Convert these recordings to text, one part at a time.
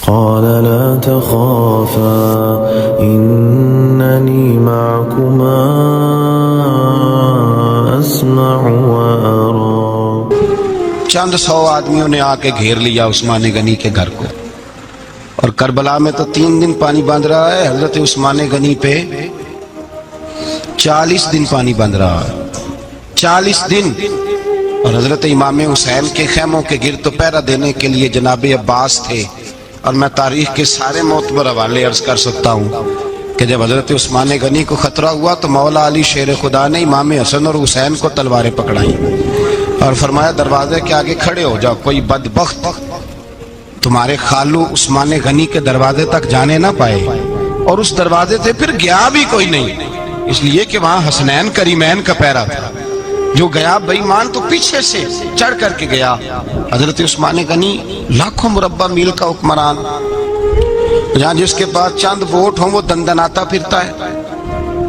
قال لا تخافا إنني معكما أسمع وأرى۔ چند سو آدمیوں نے آ کے گھیر لیا عثمان غنی کے گھر کو، اور کربلا میں تو 3 دن پانی بند رہا ہے، حضرت عثمان غنی پہ 40 دن پانی بند رہا ہے، 40 دن۔ اور حضرت امام حسین کے خیموں کے گرد تو پہرا دینے کے لیے جناب عباس تھے، اور میں تاریخ کے سارے معتبر حوالے عرض کر سکتا ہوں کہ جب حضرت عثمان غنی کو خطرہ ہوا تو مولا علی شیر خدا نے امام حسن اور حسین کو تلواریں پکڑائیں اور فرمایا دروازے کے آگے کھڑے ہو جاؤ، کوئی بدبخت تمہارے خالو عثمان غنی کے دروازے تک جانے نہ پائے۔ اور اس دروازے سے پھر گیا بھی کوئی نہیں، اس لیے کہ وہاں حسنین کریمین کا پہرا تھا۔ جو گیا بے ایمان تو پیچھے سے چڑھ کر کے گیا۔ حضرت عثمان غنی لاکھوں مربع میل کا حکمران، جہاں جس کے پاس چند ووٹ ہوں وہ دندناتا پھرتا ہے،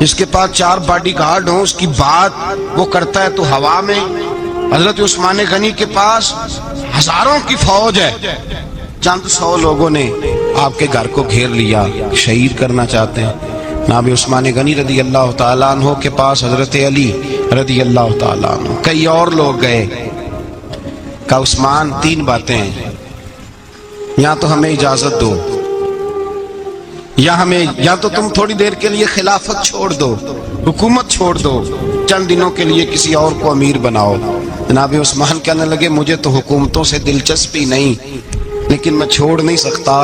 جس کے پاس 4 باڈی گارڈ ہوں اس کی بات وہ کرتا ہے تو ہوا میں۔ حضرت عثمان غنی کے پاس ہزاروں کی فوج ہے، چند 100 لوگوں نے آپ کے گھر کو گھیر لیا، شہید کرنا چاہتے ہیں۔ جناب عثمان غنی رضی اللہ تعالیٰ عنہ کے پاس حضرت علی رضی اللہ تعالیٰ عنہ، کئی اور لوگ گئے۔ کہا عثمان 3 باتیں ہیں، یا تو ہمیں اجازت دو، یا تو تم تھوڑی دیر کے لیے خلافت چھوڑ دو، حکومت چھوڑ دو، چند دنوں کے لیے کسی اور کو امیر بناؤ۔ جناب عثمان کہنے لگے مجھے تو حکومتوں سے دلچسپی نہیں، لیکن میں چھوڑ نہیں سکتا،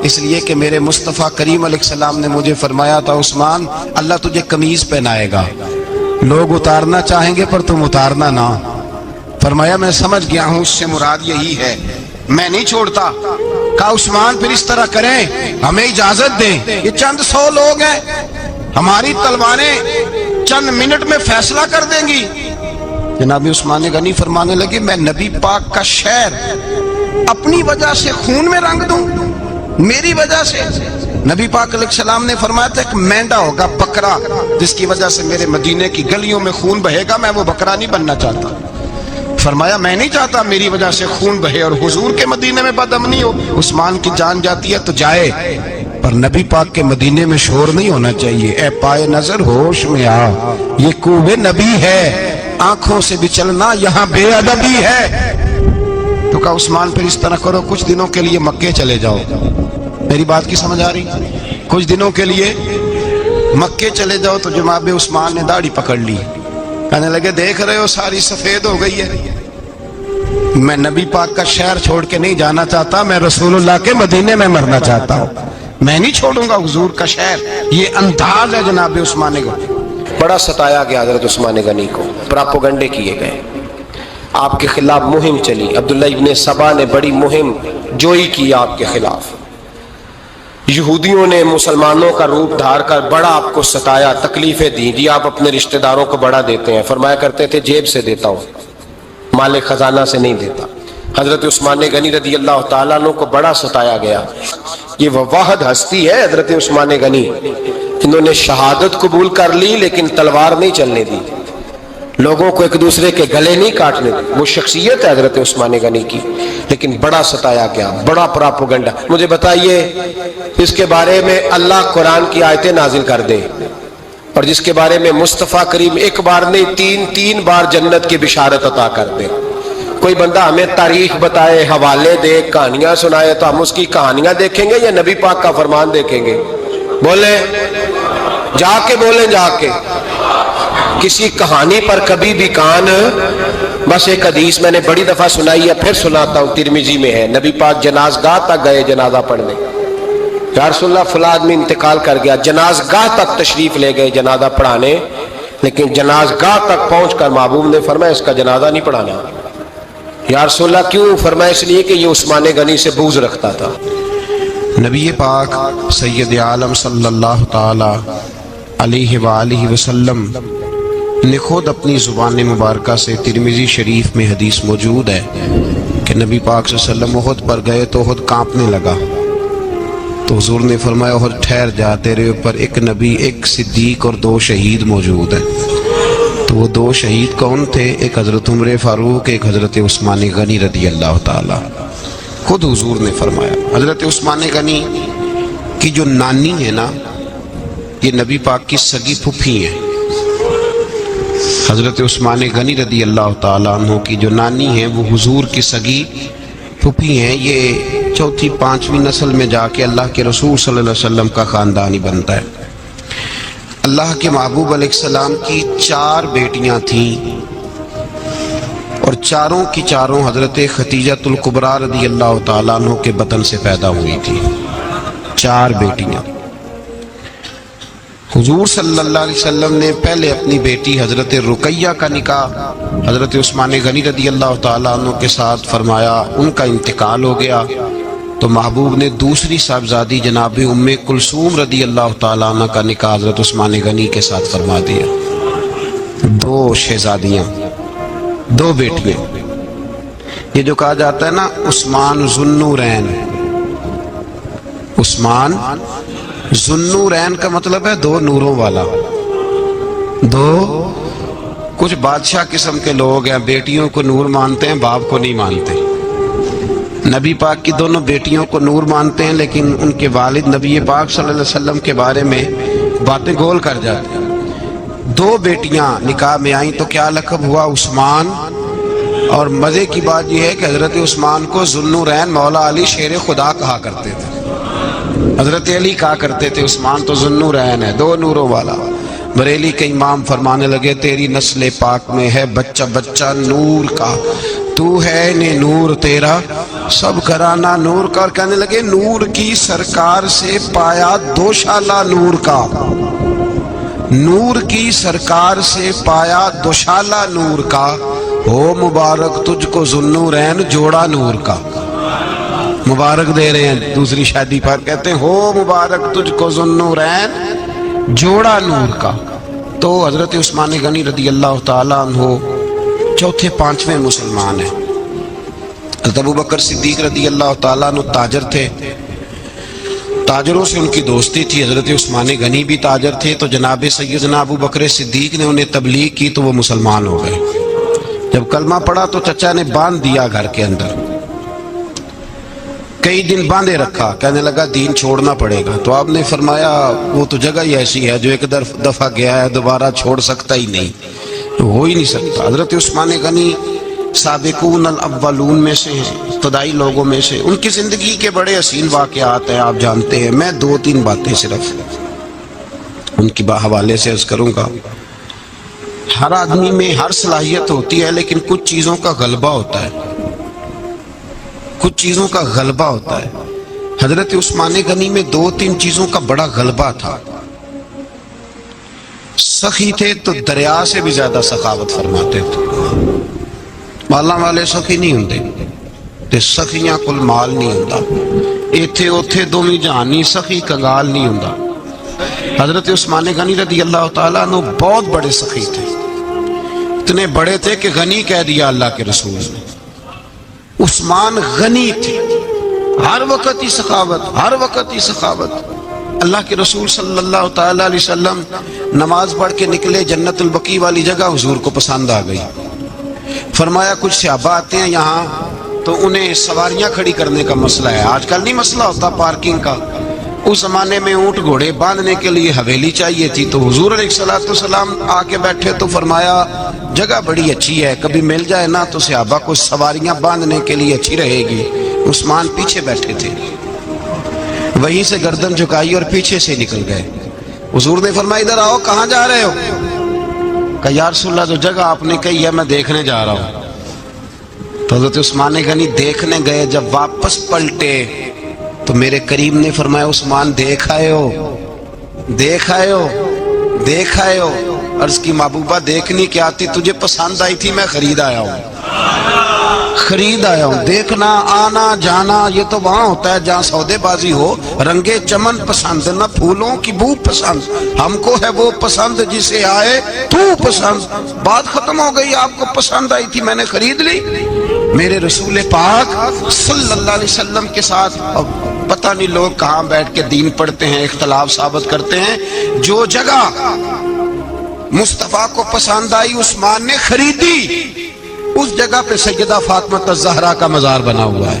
اس لیے کہ میرے مصطفیٰ کریم علیہ السلام نے مجھے فرمایا تھا عثمان اللہ تجھے قمیض پہنائے گا، لوگ اتارنا چاہیں گے پر تم اتارنا نہ۔ فرمایا میں سمجھ گیا ہوں اس سے مراد یہی ہے، میں نہیں چھوڑتا۔ کہا عثمان پھر اس طرح کریں، ہمیں اجازت دیں، یہ چند 100 لوگ ہیں، ہماری تلواریں چند منٹ میں فیصلہ کر دیں گی۔ جناب عثمان غنی فرمانے لگے میں نبی پاک کا شہر اپنی وجہ سے خون میں رنگ دوں، میری وجہ سے؟ نبی پاک علیہ السلام نے فرمایا تھا ایک مینڈا ہوگا، بکرا، جس کی وجہ سے میرے مدینے کی گلیوں میں خون بہے گا، میں وہ بکرا نہیں بننا چاہتا۔ فرمایا میں نہیں چاہتا میری وجہ سے خون بہے اور حضور کے مدینے میں بدامنی ہو۔ عثمان کی جان جاتی ہے تو جائے، پر نبی پاک کے مدینے میں شور نہیں ہونا چاہیے۔ اے پائے نظر ہوش میں آ، یہ کوہ نبی ہے، آنکھوں سے بھی چلنا یہاں بے ادبی ہے۔ تو کہا عثمان پھر اس طرح کرو کچھ دنوں کے لیے مکے چلے جاؤ۔ میری بات کی سمجھ آ رہی؟ کچھ دنوں کے لیے مکے چلے جاؤ۔ تو جناب عثمان نے داڑھی پکڑ لی، کہنے لگے دیکھ رہے ہو ساری سفید ہو گئی ہے، میں نبی پاک کا شہر چھوڑ کے نہیں جانا چاہتا، میں رسول اللہ کے مدینے میں مرنا چاہتا ہوں، میں نہیں چھوڑوں گا حضور کا شہر۔ یہ انداز ہے جناب عثمان غنی۔ بڑا ستایا گیا حضرت عثمان غنی کو، پراپوگنڈے کیے گئے، آپ کے خلاف مہم چلی، عبداللہ ابن سبا نے بڑی مہم جوئی کی آپ کے خلاف، یہودیوں نے مسلمانوں کا روپ دھار کر بڑا آپ کو ستایا، تکلیفیں دی۔ جی آپ اپنے رشتہ داروں کو بڑا دیتے ہیں، فرمایا کرتے تھے جیب سے دیتا ہوں، مال خزانہ سے نہیں دیتا۔ حضرت عثمان غنی رضی اللہ تعالیٰ عنہ کو بڑا ستایا گیا۔ یہ وہ واحد ہستی ہے حضرت عثمان غنی جنہوں نے شہادت قبول کر لی لیکن تلوار نہیں چلنے دی، لوگوں کو ایک دوسرے کے گلے نہیں کاٹنے دی۔ وہ شخصیت ہے حضرت عثمان غنی کی، لیکن بڑا ستایا گیا، بڑا پراپوگنڈا۔ مجھے بتائیے اس کے بارے میں اللہ قرآن کی آیتیں نازل کر دے، اور جس کے بارے میں مصطفیٰ کریم ایک بار نہیں تین بار جنت کی بشارت عطا کر دے، کوئی بندہ ہمیں تاریخ بتائے، حوالے دے، کہانیاں سنائے، تو ہم اس کی کہانیاں دیکھیں گے یا نبی پاک کا فرمان دیکھیں گے؟ بولیں، جا کے بولیں، جا کے۔ کسی کہانی پر کبھی بھی کان، بس ایک حدیث میں نے بڑی دفعہ سنائی ہے، پھر سناتا ہوں، ترمذی میں ہے، نبی پاک جنازگاہ تک گئے جنازہ پڑھنے، یا رسول اللہ فلاں آدمی انتقال کر گیا، جنازگاہ تک تشریف لے گئے جنازہ پڑھانے، لیکن جنازگاہ تک پہنچ کر محبوب نے فرمایا اس کا جنازہ نہیں پڑھانا۔ یا رسول اللہ کیوں؟ فرمایا اس لیے کہ یہ عثمان غنی سے بغض رکھتا تھا۔ نبی پاک سید عالم صلی اللہ تعالی علیہ وآلہ وسلم نے خود اپنی زبان مبارکہ سے، ترمذی شریف میں حدیث موجود ہے کہ نبی پاک صلی اللہ علیہ وسلم احد پر گئے تو احد کانپنے لگا، تو حضور نے فرمایا احد ٹھہر جا، تیرے اوپر ایک نبی، ایک صدیق اور 2 شہید موجود ہیں۔ تو وہ 2 شہید کون تھے؟ ایک حضرت عمر فاروق، ایک حضرت عثمان غنی رضی اللہ تعالی۔ خود حضور نے فرمایا. حضرت عثمان غنی کی جو نانی ہے نا، یہ نبی پاک کی سگی پھوپھی ہیں. حضرت عثمان غنی رضی اللہ تعالیٰ عنہ کی جو نانی ہیں وہ حضور کی سگی پھوپھی ہیں. یہ چوتھی پانچویں نسل میں جا کے اللہ کے رسول صلی اللہ علیہ وسلم کا خاندان ہی بنتا ہے. اللہ کے محبوب علیہ السلام کی 4 بیٹیاں تھیں اور چاروں کی چاروں حضرت خدیجۃ الکبریٰ رضی اللہ تعالیٰ عنہ کے بطن سے پیدا ہوئی تھی. 4 بیٹیاں. حضور صلی اللہ علیہ وسلم نے پہلے اپنی بیٹی حضرت رقیہ کا نکاح حضرت عثمان غنی رضی اللہ تعالیٰ عنہ کے ساتھ فرمایا. ان کا انتقال ہو گیا تو محبوب نے دوسری صاحبزادی جناب ام کلثوم رضی اللہ تعالیٰ عنہ کا نکاح حضرت عثمان غنی کے ساتھ فرما دیا. 2 شہزادیاں، 2 بیٹیاں. یہ جو کہا جاتا ہے نا عثمان ذوالنورین، عثمان ذوالنورین کا مطلب ہے 2 نوروں والا. 2 کچھ بادشاہ قسم کے لوگ ہیں، بیٹیوں کو نور مانتے ہیں، باپ کو نہیں مانتے. نبی پاک کی دونوں بیٹیوں کو نور مانتے ہیں لیکن ان کے والد نبی پاک صلی اللہ علیہ وسلم کے بارے میں باتیں گول کر جاتے ہیں. 2 بیٹیاں نکاح میں آئیں تو کیا لقب ہوا؟ عثمان. اور مزے کی بات یہ ہے کہ حضرت عثمان کو ذوالنورین مولا علی شیر خدا کہا کرتے تھے. حضرت علی کہا کرتے تھے عثمان تو ذوالنورین ہے، 2 نوروں والا. بریلی کے امام فرمانے لگے تیری نسل پاک میں ہے بچہ بچہ نور کا، تو ہے نے نور تیرا سب گھرانہ نور کا. اور کہنے لگے نور کی سرکار سے پایا 2 شالہ نور کا، نور کی سرکار سے پایا 2 شالہ نور کا. ہو مبارک تجھ کو ذوالنورین جوڑا نور کا. مبارک دے رہے ہیں دوسری شادی پر، کہتے ہیں ہو مبارک تجھ کو ذوالنورین جوڑا نور کا. تو حضرت عثمان غنی رضی اللہ تعالیٰ عنہ 4 5ویں مسلمان ہیں. حضرت ابوبکر صدیق رضی اللہ تعالیٰ عنہ تاجر تھے، تاجروں سے ان کی دوستی تھی. حضرت عثمان غنی بھی تاجر تھے تو جناب سیدنا ابوبکر صدیق نے انہیں تبلیغ کی تو وہ مسلمان ہو گئے. جب کلمہ پڑھا تو چچا نے باندھ دیا گھر کے اندر، کئی دن باندھے رکھا، کہنے لگا دین چھوڑنا پڑے گا. تو آپ نے فرمایا وہ تو جگہ ہی ایسی ہے جو ایک دفعہ گیا ہے دوبارہ چھوڑ سکتا ہی نہیں، ہو ہی نہیں سکتا. حضرت عثمان غنی سابقون الاولون میں سے ہیں، ابتدائی لوگوں میں سے. ان کی زندگی کے بڑے حسین واقعات ہیں، آپ جانتے ہیں. میں 2-3 باتیں صرف ان کی حوالے سے عرض کروں گا. ہر آدمی میں ہر صلاحیت ہوتی ہے لیکن کچھ چیزوں کا غلبہ ہوتا ہے، کچھ چیزوں کا غلبہ ہوتا ہے. حضرت عثمان غنی میں 2-3 چیزوں کا بڑا غلبہ تھا. سخی تھے تو دریا سے بھی زیادہ سخاوت فرماتے تھے. مالا والے سخی نہیں ہوندے تے سخیاں کل مال نہیں ہوندا. ایتھے اوتھے دوویں جہانی سخی کنگال نہیں ہوندا. حضرت عثمان غنی رضی اللہ تعالیٰ عنہ بہت بڑے سخی تھے، اتنے بڑے تھے کہ غنی کہہ دیا اللہ کے رسول نے. عثمان غنی تھے، ہر وقت ہی سخاوت، ہر وقت ہی سخاوت. اللہ کے رسول صلی اللہ تعالیٰ علیہ وسلم نماز پڑھ کے نکلے، جنت البقیع والی جگہ حضور کو پسند آ گئی. فرمایا کچھ صحابہ آتے ہیں یہاں تو انہیں سواریاں کھڑی کرنے کا مسئلہ ہے. آج کل نہیں مسئلہ ہوتا پارکنگ کا، اس زمانے میں اونٹ گھوڑے باندھنے کے لیے حویلی چاہیے تھی. تو حضور علیہ السلام آ کے بیٹھے تو فرمایا جگہ بڑی اچھی ہے، کبھی مل جائے نا تو صحابہ کو سواریاں باندھنے کے لیے اچھی رہے گی. عثمان پیچھے بیٹھے تھے، وہیں سے گردن جھکائی اور پیچھے سے نکل گئے. حضور نے فرمایا ادھر آؤ، کہاں جا رہے ہو؟ کہا یا رسول اللہ جو جگہ آپ نے کہی ہے میں دیکھنے جا رہا ہوں. تو حضرت عثمان غنی دیکھنے گئے، جب واپس پلٹے تو میرے کریم نے فرمایا عثمان دیکھ آئے ہو، دیکھ آئے ہو، دیکھ آئے ہو. عرض کی محبوبہ دیکھنی کیا آتی، تجھے پسند آئی تھی، میں خرید آیا ہوں، خرید آیا ہوں. دیکھنا آنا جانا یہ تو وہاں ہوتا ہے جہاں سودے بازی ہو. رنگے چمن پسند نہ پھولوں کی بو پسند، ہم کو ہے وہ پسند جسے آئے تو پسند. بات ختم ہو گئی، آپ کو پسند آئی تھی میں نے خرید لی. میرے رسول پاک صلی اللہ علیہ وسلم کے ساتھ پتہ نہیں لوگ کہاں بیٹھ کے دین پڑھتے ہیں، اختلاف ثابت کرتے ہیں. جو جگہ مصطفیٰ کو پسند آئی عثمان نے خریدی، اس جگہ پہ سیدہ فاطمہ الزہرا کا مزار بنا ہوا ہے.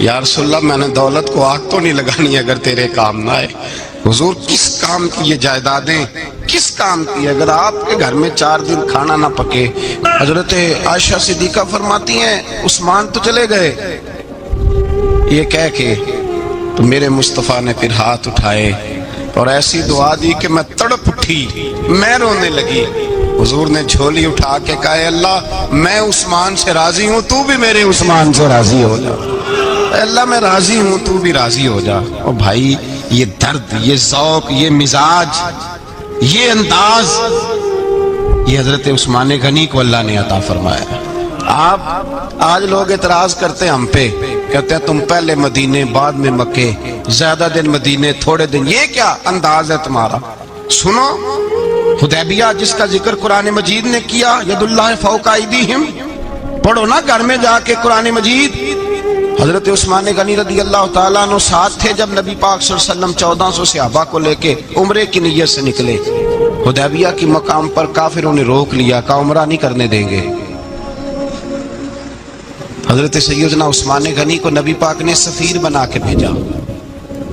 یا رسول اللہ میں نے دولت کو آگ تو نہیں لگانی اگر تیرے کام نہ آئے. حضور کس کام کی یہ جائیدادیں، کس کام کی؟ اگر آپ کے گھر میں 4 دن کھانا نہ پکے. حضرت عائشہ صدیقہ فرماتی ہیں عثمان تو چلے گئے، یہ کہہ کے تو میرے مصطفیٰ نے پھر ہاتھ اٹھائے اور ایسی دعا دی کہ میں تڑپ اٹھی، میں رونے لگی. حضور نے جھولی اٹھا کے کہا اے اللہ میں عثمان سے راضی ہوں، تو بھی میرے عثمان سے راضی ہو جا. اے اللہ میں راضی ہوں، تو بھی راضی ہو جا. اور بھائی یہ درد، یہ ذوق، یہ مزاج، یہ انداز، یہ حضرت عثمان غنی کو اللہ نے عطا فرمایا. آپ آج لوگ اعتراض کرتے ہیں ہم پہ، کہتے ہیں تم پہلے مدینے بعد میں مکے، زیادہ دن مدینے تھوڑے دن. یہ کیا انداز ہے تمہارا؟ سنو حدیبیہ جس کا ذکر قرآن مجید نے کیا، ید اللہ فوق ایدیہم، پڑھو نا گھر میں جا کے قرآن مجید. حضرت عثمان غنی رضی اللہ تعالیٰ عنہ ساتھ تھے جب نبی پاک صلی اللہ علیہ وسلم 1400 صحابہ کو لے کے عمرے کی نیت سے نکلے. حدیبیہ کی مقام پر کافروں نے روک لیا، کہا عمرہ نہیں کرنے دیں گے. حضرت سیدنا عثمان غنی کو نبی پاک نے سفیر بنا کے بھیجا.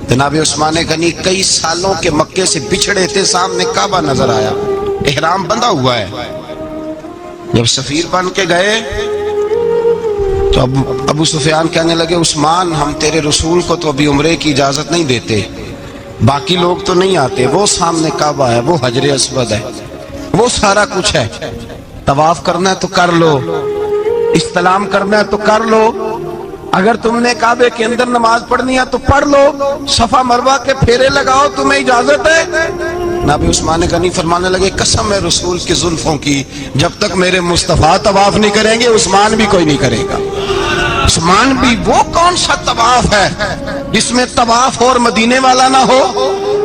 جناب عثمان غنی کئی سالوں کے مکے سے بچھڑے تھے، سامنے کعبہ نظر آیا، احرام بندھا ہوا ہے. جب سفیر بن کے گئے تو ابو سفیان کہنے لگے عثمان ہم تیرے رسول کو تو ابھی عمرے کی اجازت نہیں دیتے، باقی لوگ تو نہیں آتے، وہ سامنے کعبہ ہے، وہ حجر اسود ہے، وہ سارا کچھ ہے، طواف کرنا ہے تو کر لو، استلام کرنا ہے تو کر لو، اگر تم نے کعبے کے اندر نماز پڑھنی ہے تو پڑھ لو، صفا مروہ کے پھیرے لگاؤ، تمہیں اجازت ہے. نبی عثمان غنی فرمانے لگے قسم ہے رسول کی زلفوں کی، جب تک میرے مصطفیٰ طواف نہیں کریں گے عثمان بھی کوئی نہیں کرے گا. عثمان بھی وہ کون سا طواف ہے جس میں طواف اور مدینے والا نہ ہو؟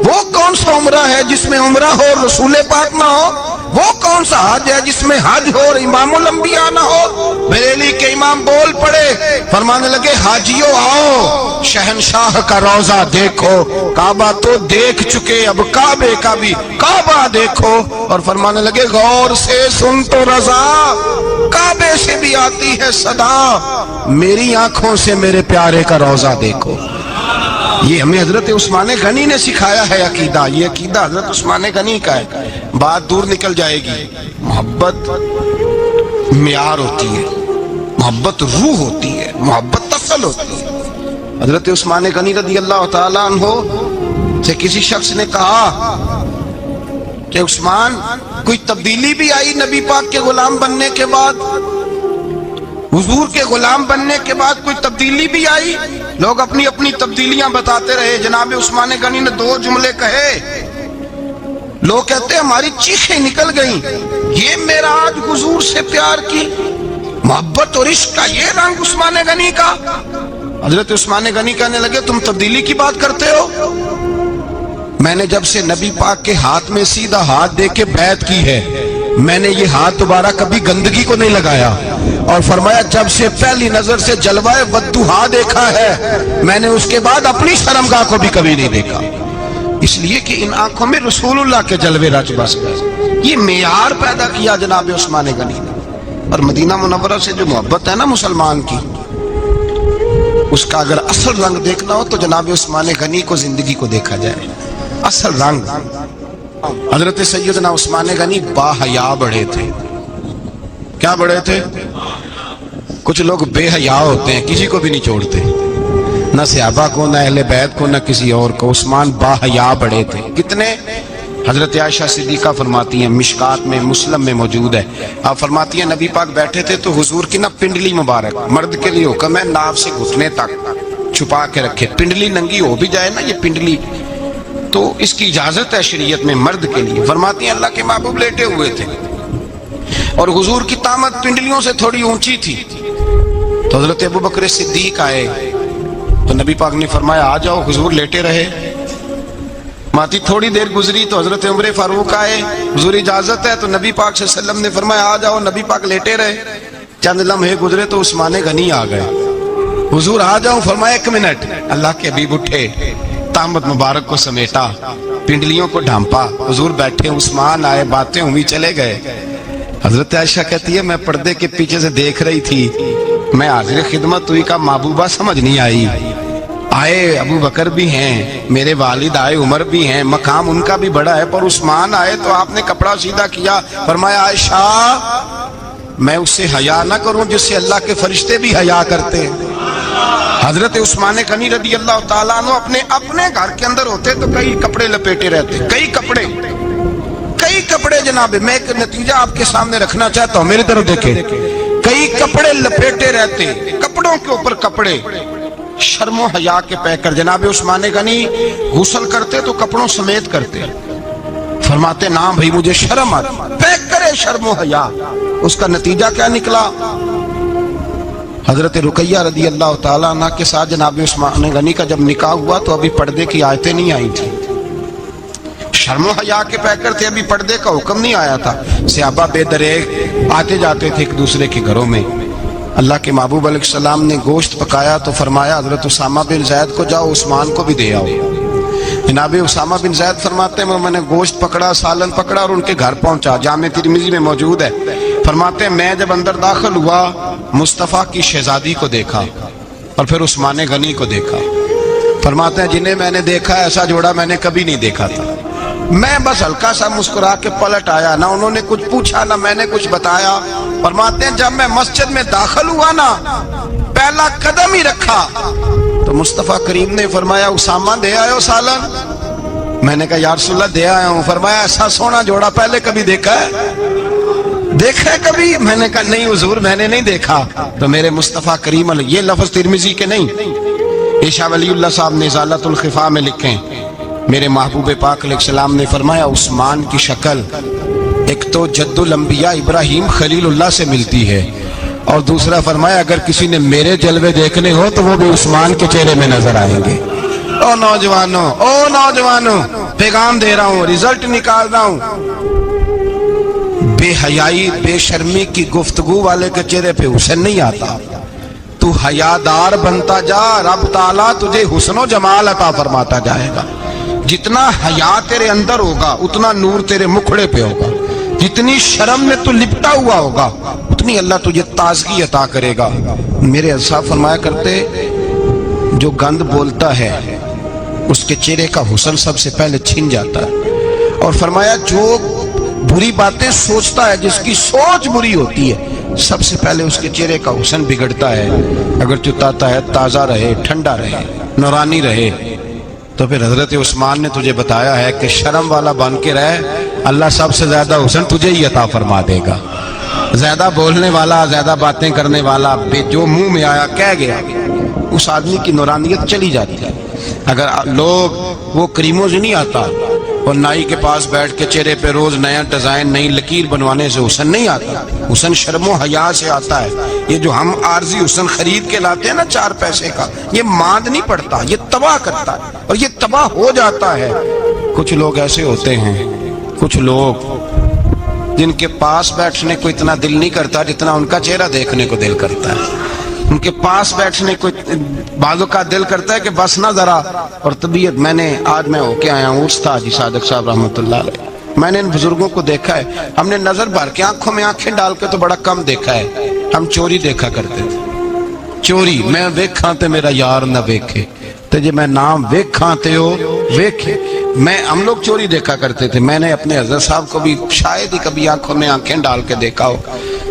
وہ کون سا عمرہ ہے جس میں عمرہ ہو اور رسول پاک نہ ہو؟ وہ کون سا حج ہے جس میں حج ہو اور امام الانبیاء نہ ہو؟ بریلی کے امام بول پڑے، فرمانے لگے حاجیو آؤ شہنشاہ کا روضہ دیکھو، کعبہ تو دیکھ چکے اب کعبے کا بھی کعبہ دیکھو. اور فرمانے لگے غور سے سن تو رضا، کعبے سے بھی آتی ہے صدا، میری آنکھوں سے میرے پیارے کا روضہ دیکھو. یہ ہمیں حضرت عثمان غنی نے سکھایا ہے عقیدہ، یہ عقیدہ حضرت عثمان غنی کا ہے. بات دور نکل جائے گی. محبت معیار ہوتی ہے، محبت روح ہوتی ہے، محبت اصل ہوتی ہے. حضرت عثمان غنی رضی اللہ تعالیٰ عنہ سے کسی شخص نے کہا کہ عثمان کوئی تبدیلی بھی آئی نبی پاک کے غلام بننے کے بعد؟ حضور کے غلام بننے کے بعد کوئی تبدیلی بھی آئی؟ لوگ اپنی اپنی تبدیلیاں بتاتے رہے. جناب عثمان غنی نے 2 جملے کہے، لوگ کہتے ہیں ہماری چیخیں نکل گئیں، یہ معراج حضور سے پیار کی محبت اور عشق کا یہ رنگ عثمان غنی کا. حضرت عثمان غنی کہنے لگے تم تبدیلی کی بات کرتے ہو؟ میں نے جب سے نبی پاک کے ہاتھ میں سیدھا ہاتھ دے کے بیعت کی ہے، میں نے یہ ہاتھ دوبارہ کبھی گندگی کو نہیں لگایا. اور فرمایا جب سے پہلی نظر سے جلوہ ودھا دیکھا ہے، میں نے اس کے بعد اپنی شرمگاہ کو بھی کبھی نہیں دیکھا، اس لیے کہ ان آنکھوں میں رسول اللہ کے جلوے رچ بس گئے. یہ معیار پیدا کیا جناب عثمان غنی نے. اور مدینہ منورہ سے جو محبت ہے نا مسلمان کی، اس کا اگر اصل رنگ دیکھنا ہو تو جناب عثمان غنی کو زندگی کو دیکھا جائے. اصل رنگ. حضرت سیدنا عثمان غنی با حیا بڑے تھے. کیا بڑے تھے؟ کچھ لوگ بے حیا ہوتے ہیں، کسی کو بھی نہیں چھوڑتے، نہ صحابہ کو، نہ اہل بیت کو، نہ کسی اور کو. عثمان با حیا بڑے تھے. کتنے؟ حضرت عائشہ صدیقہ فرماتی ہیں، مشکات میں مسلم میں موجود ہے، آپ فرماتی ہیں نبی پاک بیٹھے تھے تو حضور کی نا پنڈلی مبارک، مرد کے لیے حکم ہے ناف سے گھٹنے تک چھپا کے رکھے. پنڈلی ننگی ہو بھی جائے نا یہ پنڈلی تو اس کی اجازت ہے شریعت میں مرد کے لیے. فرماتی ہیں اللہ کے محبوب لیٹے ہوئے تھے اور حضور کی طامت پنڈلیوں سے تھوڑی اونچی تھی. تو حضرت ابو بکر صدیق آئے تو نبی پاک نے فرمایا آ جاؤ. حضور لیٹے رہے. ماتی تھوڑی دیر گزری تو حضرت عمر فاروق آئے، حضور اجازت ہے؟ تو نبی پاک صلی اللہ علیہ وسلم نے فرمایا آ جاؤ. نبی پاک لیٹے رہے. چند لمحے گزرے تو عثمان غنی آ گئے. حضور آ جاؤ. فرمایا 1 منٹ. اللہ کے حبیب اٹھے، طامت مبارک کو سمیٹا، پنڈلیوں کو ڈھانپا. حضور بیٹھے، عثمان آئے، باتیں ہوئی، چلے گئے. حضرت عائشہ کہتی ہے میں پردے کے پیچھے سے دیکھ رہی تھی میں حاضر خدمت ہوئی، کا محبوبہ سمجھ نہیں آئی، آئے ابو بکر بھی ہیں، میرے والد آئے، عمر بھی ہیں، مقام ان کا بھی بڑا ہے، پر عثمان آئے تو آپ نے کپڑا سیدھا کیا، فرمایا عائشہ میں اس سے حیا نہ کروں جس سے اللہ کے فرشتے بھی حیا کرتے ہیں۔ حضرت عثمان غنی رضی اللہ تعالیٰ عنہ اپنے گھر کے اندر ہوتے تو کئی کپڑے لپیٹے رہتے، کئی کپڑے جناب۔ میں ایک نتیجہ آپ کے سامنے رکھنا چاہتا ہوں، میری طرف دیکھیں، کئی کپڑے لپیٹے رہتے، کپڑوں کے اوپر کپڑے، شرم و حیا کے پیکر۔ جناب عثمان غنی غسل کرتے تو کپڑوں سمیت کرتے، فرماتے نا بھائی مجھے شرم آتی، پیکر شرم و حیا۔ اس کا نتیجہ کیا نکلا؟ حضرت رقیہ رضی اللہ تعالیٰ عنہ کے ساتھ جناب عثمان غنی کا جب نکاح ہوا تو ابھی پردے کی آیتیں نہیں آئی تھی، شرم و حیا کے پیکر تھے، ابھی پردے کا حکم نہیں آیا تھا۔ صحابہ بے دریغ آتے جاتے تھے ایک دوسرے کے گھروں میں۔ اللہ کے محبوب علیہ السلام نے گوشت پکایا تو فرمایا حضرت اسامہ بن زید کو جاؤ عثمان کو بھی دے آؤ۔ جناب اسامہ بن زید فرماتے ہیں میں نے گوشت پکڑا، سالن پکڑا اور ان کے گھر پہنچا، جامع ترمذی میں موجود ہے۔ فرماتے ہیں میں جب اندر داخل ہوا مصطفیٰ کی شہزادی کو دیکھا اور پھر عثمان غنی کو دیکھا۔ فرماتے ہیں جنہیں میں نے دیکھا ایسا جوڑا میں نے کبھی نہیں دیکھا تھا۔ میں بس ہلکا سا مسکرا کے پلٹ آیا، نہ انہوں نے کچھ پوچھا نہ میں نے کچھ بتایا۔ فرماتے ہیں جب میں مسجد میں داخل ہوا نا، پہلا قدم ہی رکھا تو مصطفیٰ کریم نے فرمایا اسامہ دے آئے ہو سالن؟ میں نے کہا یا رسول اللہ دے آیا ہوں۔ فرمایا ایسا سونا جوڑا پہلے کبھی دیکھا ہے؟ دیکھا ہے کبھی؟ میں نے کہا نہیں حضور میں نے نہیں دیکھا۔ تو میرے مصطفیٰ کریم یہ لفظ ترمذی کے نہیں، شاہ ولی اللہ صاحب نے ازالۃ الخفا میں لکھیں، میرے محبوب پاک علیہ السلام نے فرمایا عثمان کی شکل ایک تو جد الانبیاء ابراہیم خلیل اللہ سے ملتی ہے، اور دوسرا فرمایا اگر کسی نے میرے جلوے دیکھنے ہو تو وہ بھی عثمان کے چہرے میں نظر آئیں گے۔ او نوجوانوں پیغام دے رہا ہوں، رزلٹ نکال رہا ہوں، بے حیائی بے شرمی کی گفتگو والے کے چہرے پہ حسن نہیں آتا، تو حیادار بنتا جا، رب تعالیٰ تجھے حسن و جمال عطا فرماتا جائے گا۔ جتنا حیا تیرے اندر ہوگا اتنا نور تیرے مکھڑے پہ ہوگا، جتنی شرم میں تو لپٹا ہوا ہوگا اتنی اللہ تجھے تازگی عطا کرے گا۔ میرے صاحب فرمایا کرتے جو گند بولتا ہے اس کے چہرے کا حسن سب سے پہلے چھن جاتا ہے، اور فرمایا جو بری باتیں سوچتا ہے جس کی سوچ بری ہوتی ہے سب سے پہلے اس کے چہرے کا حسن بگڑتا ہے۔ اگر چتاتا ہے تازہ رہے، ٹھنڈا رہے، نورانی رہے۔ تو پھر حضرت عثمان نے تجھے بتایا ہے کہ شرم والا بن کے رہ، اللہ سب سے زیادہ حسن تجھے ہی عطا فرما دے گا۔ زیادہ بولنے والا، زیادہ باتیں کرنے والا، جو منہ میں آیا کہہ گیا، اس آدمی کی نورانیت چلی جاتی ہے۔ اگر لوگ وہ کریموں سے نہیں آتا اور نائی کے پاس بیٹھ کے چہرے پہ روز نیا ڈیزائن نئی لکیر بنوانے سے حسن نہیں آتا، حسن شرم و حیا سے آتا ہے۔ یہ جو ہم عارضی حسن خرید کے لاتے ہیں نا 4 پیسے کا، یہ ماند نہیں پڑتا، یہ تباہ کرتا ہے اور یہ تباہ ہو جاتا ہے۔ کچھ لوگ ایسے ہوتے ہیں، کچھ لوگ جن کے پاس بیٹھنے کو اتنا دل نہیں کرتا جتنا ان کا چہرہ دیکھنے کو دل کرتا ہے۔ ان کے پاس بیٹھنے کو بعضوں کا دل کرتا ہے کہ بس نہ ذرا، اور طبیعت آج میں ہو کے آیا ہوں عرس تھا حاجی صادق صاحب رحمۃ اللہ علیہ، میں نے ان بزرگوں کو دیکھا ہے، ہم نے نظر بھر کے آنکھوں میں آنکھیں ڈال کے تو بڑا کم دیکھا ہے، ہم چوری دیکھا کرتے تھے۔ چوری میں ویکھاں تے میرا یار نہ ویکھے، تے جے میں نام ویکھاں تے ہو ویکھے، ہم لوگ چوری دیکھا کرتے تھے۔ میں نے اپنے حضرت صاحب کو بھی شاید ہی کبھی آنکھوں میں آنکھیں ڈال کے دیکھا ہو،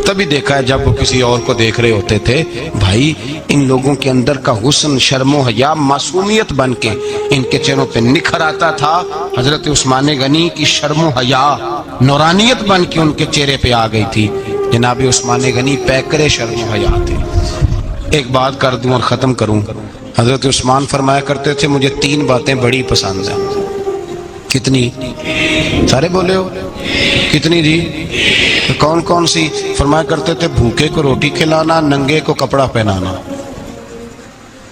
تبھی دیکھا ہے جب وہ کسی اور کو دیکھ رہے ہوتے تھے۔ بھائی ان لوگوں کے اندر کا حسن شرم و حیا معصومیت بن کے ان کے چہروں پہ نکھر آتا تھا۔ حضرت عثمان غنی کی شرم و حیا نورانیت بن کے ان کے چہرے پہ آ گئی تھی۔ جناب عثمان غنی پیکر شرم و حیا تھے۔ ایک بات کر دوں اور ختم کروں، حضرت عثمان فرمایا کرتے تھے مجھے 3 باتیں بڑی پسند ہیں۔ کتنی؟ سارے بولے ہو کتنی جی؟ کون کون سی؟ فرمایا کرتے تھے بھوکے کو روٹی کھلانا، ننگے کو کپڑا پہنانا،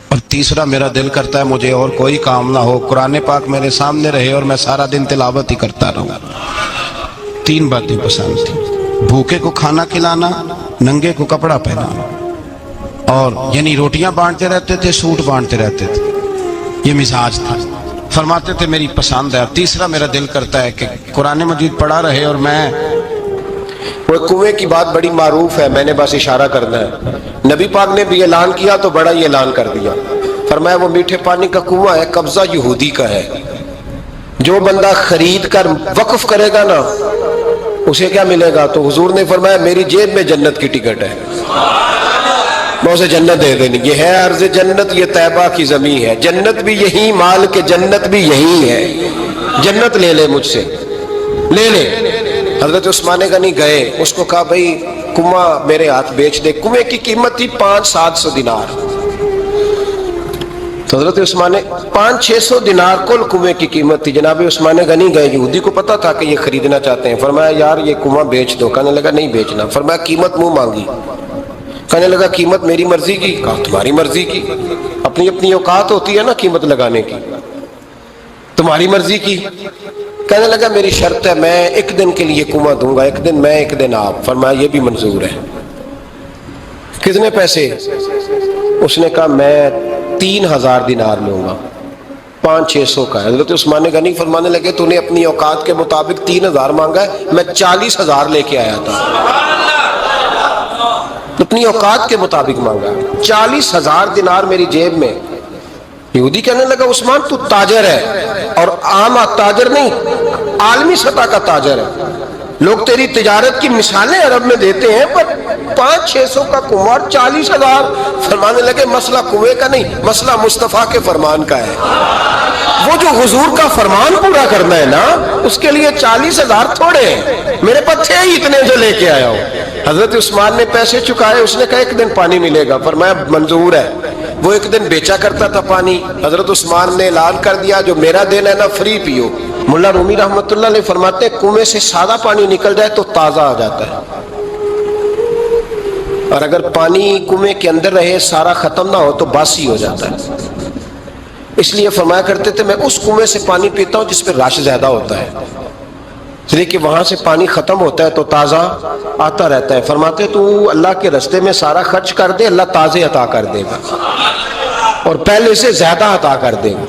اور تیسرا میرا دل کرتا ہے مجھے اور کوئی کام نہ ہو، قرآن پاک میرے سامنے رہے اور میں سارا دن تلاوت ہی کرتا رہوں۔ 3 باتیں پسند تھیں، بھوکے کو کھانا کھلانا، ننگے کو کپڑا پہنانا، اور یعنی روٹیاں بانٹتے رہتے تھے، سوٹ بانٹتے رہتے تھے، یہ مزاج تھا۔ فرماتے تھے میری پسند ہے، اور تیسرا میرا دل کرتا ہے کہ قرآن مجید پڑھا رہے اور میں، وہ کنویں کی بات بڑی معروف ہے، میں نے بس اشارہ کرنا ہے، نبی پاک نے بھی اعلان کیا تو بڑا ہی اعلان کر دیا، فرمایا وہ میٹھے پانی کا کنواں ہے، قبضہ یہودی کا ہے، جو بندہ خرید کر وقف کرے گا نا اسے کیا ملے گا؟ تو حضور نے فرمایا میری جیب میں جنت کی ٹکٹ ہے، میں اسے جنت دے دینی، یہ ہے عرض جنت، یہ طیبہ کی زمین ہے، جنت بھی یہی، مال کے جنت بھی یہی ہے، جنت لے لے مجھ سے، لے لے۔ حضرت عثمان غنی گئے، اس کو کہا بھائی کنواں میرے ہاتھ بیچ دے، کنویں کی قیمت تھی 500-700 دینار، تو حضرت عثمان 500-600 دینار کل کنویں کی قیمت تھی۔ جناب عثمان غنی گئے، یہودی کو پتا تھا کہ یہ خریدنا چاہتے ہیں، فرمایا یار یہ کنواں بیچ دو، کہنے لگا نہیں بیچنا، فرمایا قیمت منہ مانگی، کہنے لگا قیمت میری مرضی کی، کہا تمہاری مرضی کی، اپنی اپنی اوقات ہوتی ہے نا قیمت لگانے کی، تمہاری مرضی کی، کہنے لگا میری شرط ہے میں ایک دن کے لیے کنواں دوں گا، ایک دن میں ایک دن آپ، فرمایا یہ بھی منظور ہے، کتنے پیسے؟ اس نے کہا میں 3000 دینار لوں گا، 500-600 کا ہے۔ حضرت عثمان غنی فرمانے لگے تو نے اپنی اوقات کے مطابق 3000 مانگا ہے، میں 40,000 لے کے آیا تھا، اپنی اوقات کے مطابق مانگا، 40,000 دینار میری جیب میں۔ یہودی کہنے لگا عثمان تو تاجر ہے، اور عام تاجر نہیں، عالمی سطح کا تاجر ہے، لوگ تیری تجارت کی مثالیں عرب میں دیتے ہیں، پر 500-600 کا کنواں 40,000، فرمانے لگے مسئلہ کنویں کا نہیں، مسئلہ مصطفیٰ کے فرمان کا ہے، وہ جو حضور کا فرمان پورا کرنا ہے نا اس کے لیے 40,000 تھوڑے ہیں، میرے پاس تھے ہی اتنے جو لے کے آیا ہوں۔ حضرت عثمان نے پیسے چکائے، اس نے کہا ایک دن پانی ملے گا، فرمایا منظور ہے۔ وہ ایک دن بیچا کرتا تھا پانی، حضرت عثمان نے اعلان کر دیا جو میرا دین ہے نا فری پیو۔ ملا رومی رحمۃ اللہ علیہ فرماتے ہیں کنویں سے سادہ پانی نکل جائے تو تازہ آ جاتا ہے، اور اگر پانی کنویں کے اندر رہے سارا ختم نہ ہو تو باسی ہو جاتا ہے۔ اس لیے فرمایا کرتے تھے میں اس کنویں سے پانی پیتا ہوں جس پہ رش زیادہ ہوتا ہے، اس لیے کہ وہاں سے پانی ختم ہوتا ہے تو تازہ آتا رہتا ہے۔ فرماتے تو اللہ کے رستے میں سارا خرچ کر دے، اللہ تازے عطا کر دے گا اور پہلے سے زیادہ عطا کر دے گا۔